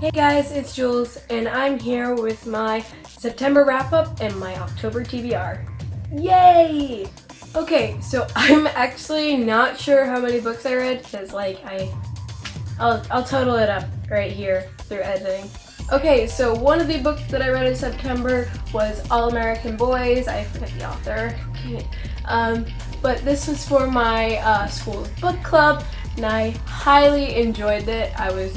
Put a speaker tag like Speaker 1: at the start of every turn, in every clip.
Speaker 1: Hey guys, it's Jules, and I'm here with my September wrap-up and my October TBR. Yay! Okay, so I'm actually not sure how many books I read, because I'll total it up right here through editing. Okay, so one of the books that I read in September was All American Boys. I forget the author. But this was for my school's book club, and I highly enjoyed it. I was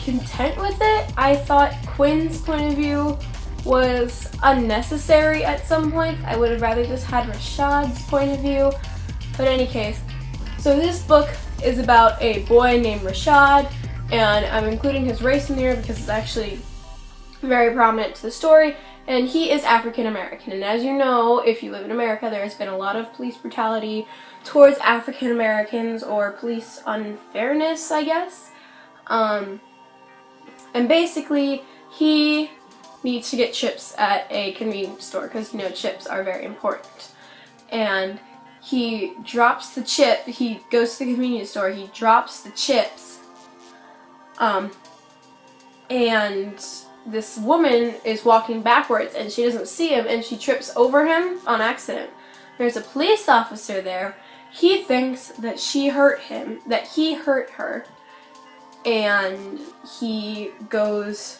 Speaker 1: content with it. I thought Quinn's point of view was unnecessary at some points. I would have rather just had Rashad's point of view. But in any case, so this book is about a boy named Rashad, and I'm including his race in here because it's actually very prominent to the story, and he is African American. And as you know, if you live in America, there has been a lot of police brutality towards African Americans, or police unfairness, I guess. And basically, he needs to get chips at a convenience store because, you know, chips are very important. And he drops the chip, he goes to the convenience store, he drops the chips, and this woman is walking backwards and she doesn't see him and she trips over him on accident. There's a police officer there. He thinks that she hurt him, that he hurt her, and he goes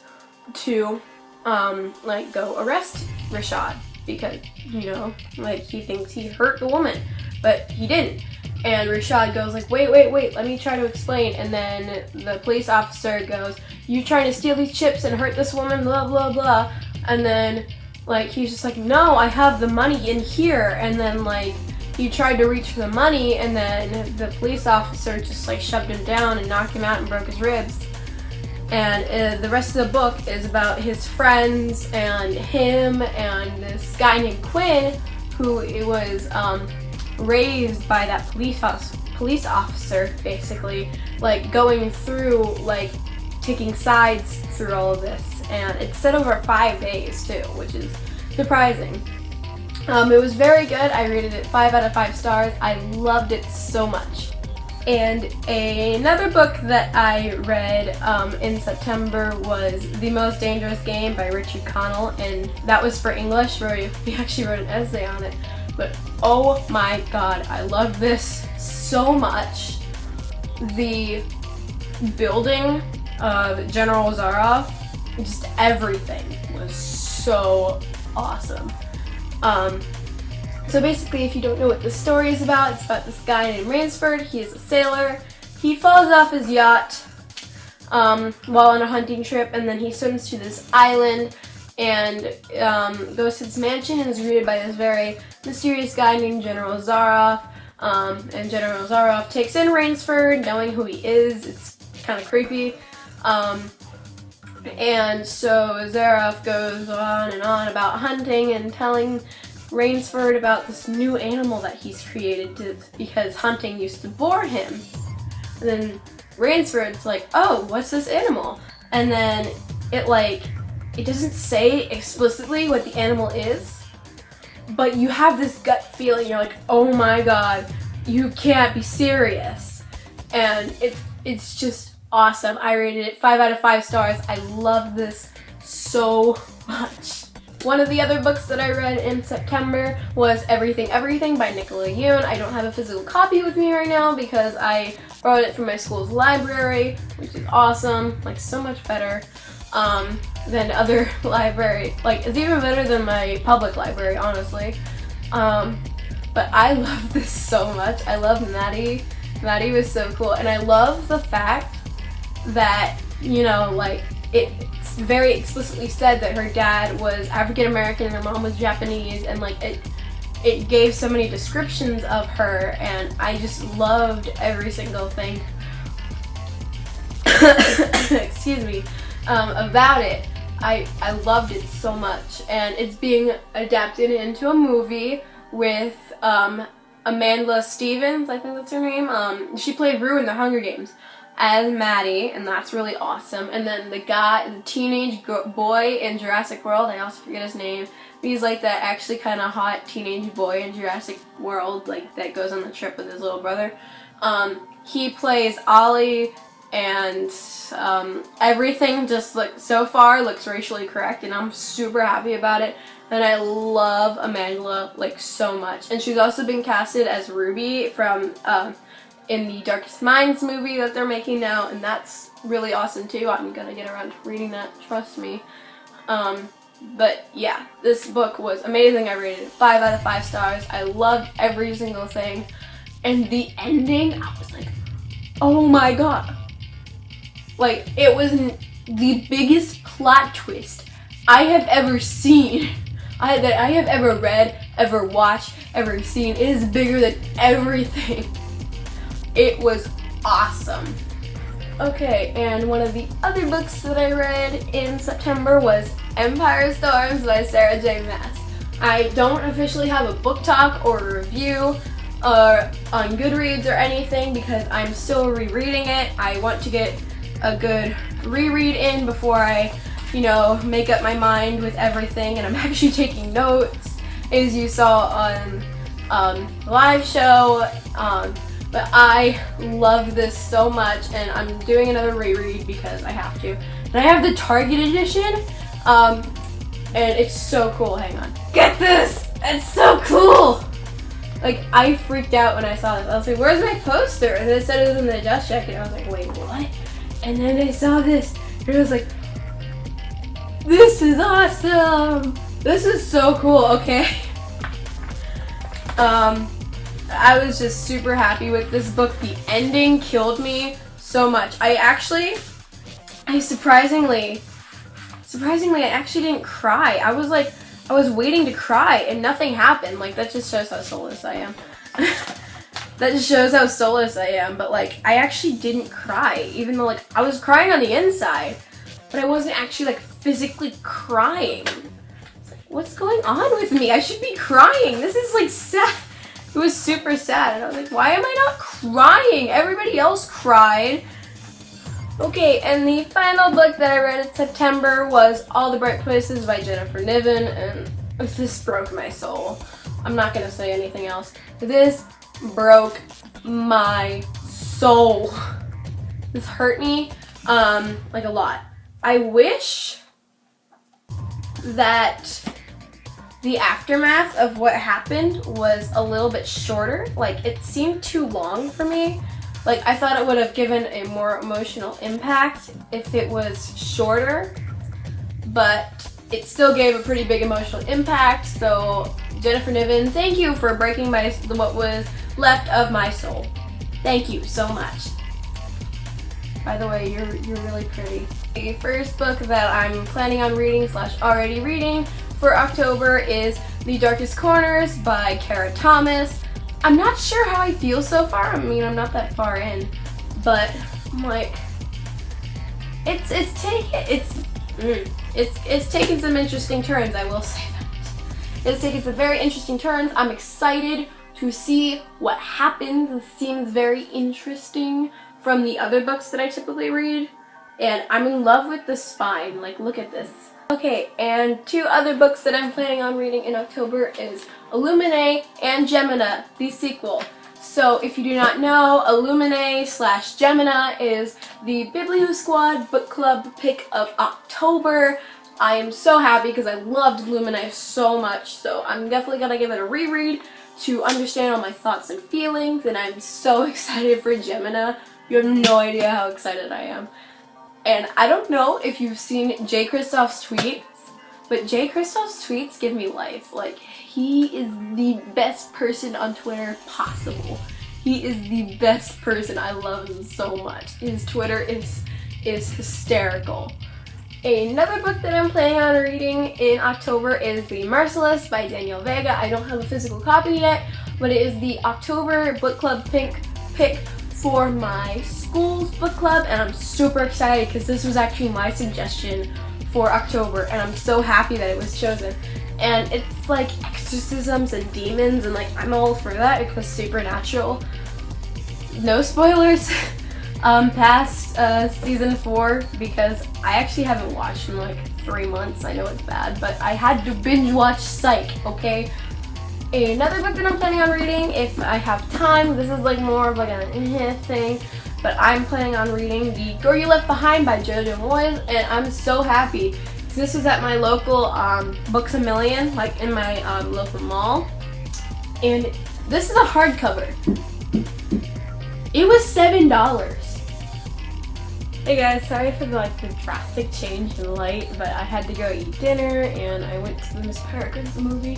Speaker 1: to go arrest Rashad because, you know, like, he thinks he hurt the woman, but he didn't. And Rashad goes like, wait, let me try to explain. And then the police officer goes, you trying to steal these chips and hurt this woman, blah, blah, blah. And then, like, he's just like, no, I have the money in here. And then, like, he tried to reach for the money, and then the police officer just, like, shoved him down and knocked him out and broke his ribs. And the rest of the book is about his friends and him and this guy named Quinn, who was raised by that police officer, basically, like, going through, like, taking sides through all of this. And it's set over 5 days too, which is surprising. It was very good. I rated it 5 out of 5 stars. I loved it so much. And another book that I read in September was The Most Dangerous Game by Richard Connell, and that was for English, where we actually wrote an essay on it. But oh my god, I love this so much. The building of General Zaroff, just everything was so awesome. So basically, if you don't know what the story is about, it's about this guy named Ransford. He is a sailor. He falls off his yacht while on a hunting trip, and then he swims to this island and goes to this mansion and is greeted by this very mysterious guy named General Zaroff. And General Zaroff takes in Ransford, knowing who he is. It's kind of creepy. And so Zaroff goes on and on about hunting and telling Ransford about this new animal that he's created because hunting used to bore him. And then Ransford's like, oh, what's this animal? And then it doesn't say explicitly what the animal is, but you have this gut feeling. You're like, oh my god, you can't be serious. And it's just awesome. I rated it 5 out of 5 stars. I love this so much. One of the other books that I read in September was Everything Everything by Nicola Yoon. I don't have a physical copy with me right now because I borrowed it from my school's library, which is awesome, like, so much better than other library. Like, it's even better than my public library, honestly. But I love this so much. I love Maddie. Maddie was so cool, and I love the fact that, you know, like, it's very explicitly said that her dad was African American and her mom was Japanese, and, like, it gave so many descriptions of her, and I just loved every single thing excuse me, about it. I loved it so much, and it's being adapted into a movie with Amanda Stevens, I think that's her name. She played Rue in the Hunger Games as Maddie, and that's really awesome. And then the teenage boy in Jurassic World, I also forget his name, but he's like that actually kind of hot teenage boy in Jurassic World, like, that goes on the trip with his little brother. He plays Ollie and everything just so far looks racially correct, and I'm super happy about it. And I love Amandla like so much, and she's also been casted as Ruby from in the Darkest Minds movie that they're making now, and that's really awesome too. I'm gonna get around to reading that, trust me. But yeah, this book was amazing. I rated it 5 out of 5 stars. I loved every single thing, and the ending, I was like, oh my god. Like, it was the biggest plot twist I have ever seen, that I have ever read, ever watched, ever seen. It is bigger than everything. It was awesome. Okay, and one of the other books that I read in September was Empire Storms by Sarah J. Maas. I don't officially have a book talk or a review on Goodreads or anything because I'm still rereading it. I want to get a good reread in before I, make up my mind with everything, and I'm actually taking notes, as you saw on the live show. But I love this so much, and I'm doing another reread because I have to. And I have the Target edition, and it's so cool. Hang on. Get this! It's so cool! Like, I freaked out when I saw this. I was like, where's my poster? And it said it was in the dust jacket. I was like, wait, what? And then I saw this, and it was like, this is awesome! This is so cool, okay? I was just super happy with this book. The ending killed me so much. I surprisingly, I actually didn't cry. I was waiting to cry and nothing happened. Like, that just shows how soulless I am. That just shows how soulless I am. But like, I actually didn't cry, even though like I was crying on the inside, but I wasn't actually like physically crying. What's going on with me? I should be crying. This is like sad. It was super sad, and I was like, why am I not crying? Everybody else cried. Okay, and the final book that I read in September was All the Bright Places by Jennifer Niven, and this broke my soul. I'm not gonna say anything else. This broke my soul. This hurt me, like a lot. I wish that the aftermath of what happened was a little bit shorter. Like, it seemed too long for me. Like, I thought it would have given a more emotional impact if it was shorter, but it still gave a pretty big emotional impact. So, Jennifer Niven, thank you for breaking what was left of my soul. Thank you so much. By the way, you're really pretty. The first book that I'm planning on reading / already reading for October is The Darkest Corners by Kara Thomas. I'm not sure how I feel so far. I mean, I'm not that far in, but I'm like, it's taken some interesting turns. I will say that it's taken some very interesting turns. I'm excited to see what happens. It seems very interesting from the other books that I typically read, and I'm in love with the spine. Like, look at this. Okay, and 2 other books that I'm planning on reading in October is Illuminae and Gemina, the sequel. So if you do not know, Illuminae / Gemina is the Biblioo Squad book club pick of October. I am so happy because I loved Illuminae so much, so I'm definitely gonna give it a reread to understand all my thoughts and feelings, and I'm so excited for Gemina. You have no idea how excited I am. And I don't know if you've seen Jay Kristoff's tweets, but Jay Kristoff's tweets give me life. Like, he is the best person on Twitter possible. He is the best person. I love him so much. His Twitter is hysterical. Another book that I'm planning on reading in October is The Merciless by Daniel Vega. I don't have a physical copy yet, but it is the October book club pick for my school's book club, and I'm super excited because this was actually my suggestion for October, and I'm so happy that it was chosen. And it's like exorcisms and demons, and like I'm all for that because supernatural. No spoilers past season 4 because I actually haven't watched in like 3 months. I know it's bad, but I had to binge watch Psych, okay? Another book that I'm planning on reading if I have time, this is like more of like an thing, but I'm planning on reading The Girl You Left Behind by Jojo Moyes, and I'm so happy. This was at my local Books A Million, like in my local mall, and this is a hardcover. It was $7. Hey guys, sorry for the drastic change in light, but I had to go eat dinner and I went to the Miss Peregrine's movie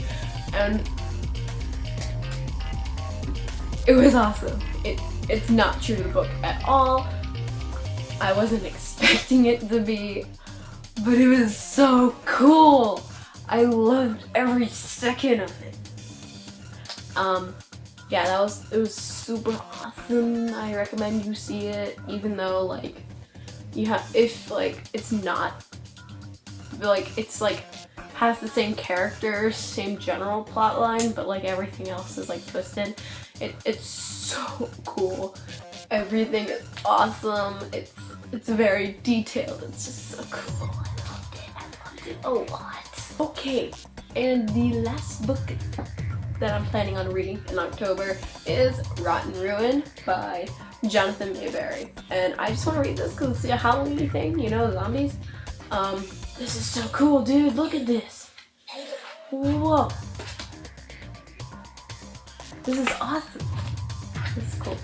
Speaker 1: and it was awesome. It's not true to the book at all. I wasn't expecting it to be, but it was so cool. I loved every second of it. Yeah, it was super awesome. I recommend you see it, even though it's not has the same characters, same general plot line, but everything else is twisted. It's so cool. Everything is awesome. It's very detailed. It's just so cool. I loved it a lot. Okay, and the last book that I'm planning on reading in October is Rotten Ruin by Jonathan Mayberry. And I just want to read this because it's a Halloween thing, zombies. This is so cool, dude. Look at this. Whoa. This is awesome. This is cool.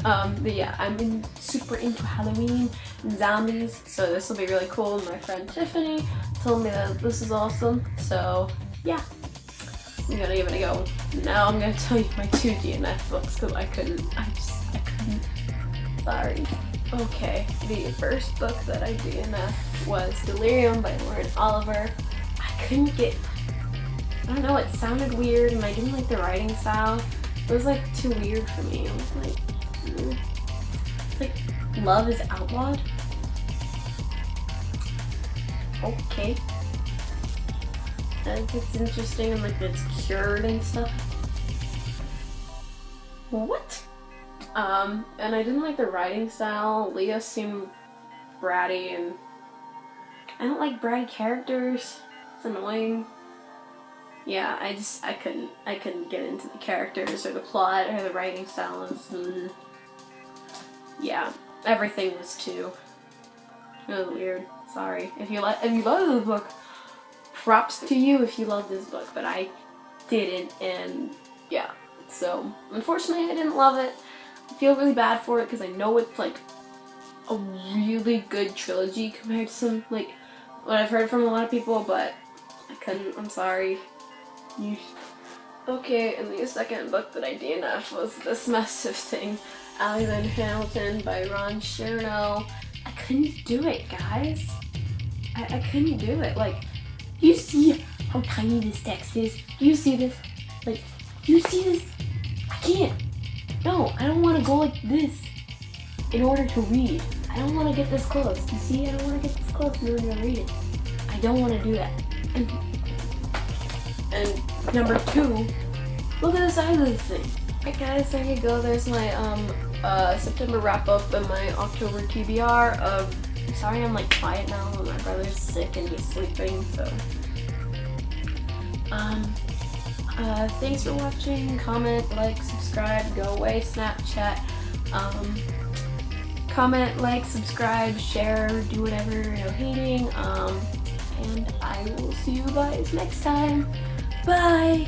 Speaker 1: But yeah, I'm super into Halloween and zombies, so this will be really cool. My friend Tiffany told me that this is awesome, so yeah. I'm gonna give it a go. Now I'm gonna tell you my 2 DNF books because I couldn't. Sorry. Okay, the first book that I DNF was Delirium by Lauren Oliver. I couldn't get, I don't know, it sounded weird and I didn't like the writing style. It was too weird for me. It was it's love is outlawed. Okay. It's interesting and it's cured and stuff. What? And I didn't like the writing style. Leah seemed bratty and I don't like bratty characters. It's annoying. Yeah, I couldn't get into the characters or the plot or the writing style. Yeah, everything was too. It was weird. Sorry. If you love this book, props to you if you love this book, but I didn't, and yeah. So unfortunately, I didn't love it. I feel really bad for it because I know it's a really good trilogy compared to some what I've heard from a lot of people, but I couldn't. I'm sorry. Okay, and the second book that I DNF was This Massive Thing, Alexander Hamilton by Ron Chernow. I couldn't do it, guys. I couldn't do it. You see how tiny this text is? Do you see this? You see this? I can't. No, I don't want to go like this in order to read. I don't want to get this close. You see, I don't want to get this close in order to read it. I don't want to do that. And number 2, look at the size of this thing. Alright guys, there you go. There's my September wrap up and my October TBR of. Sorry I'm quiet now, but my brother's sick and he's sleeping, so. Thanks for watching. Comment, subscribe, go away, Snapchat. Comment, subscribe, share, do whatever, no hating. And I will see you guys next time. Bye!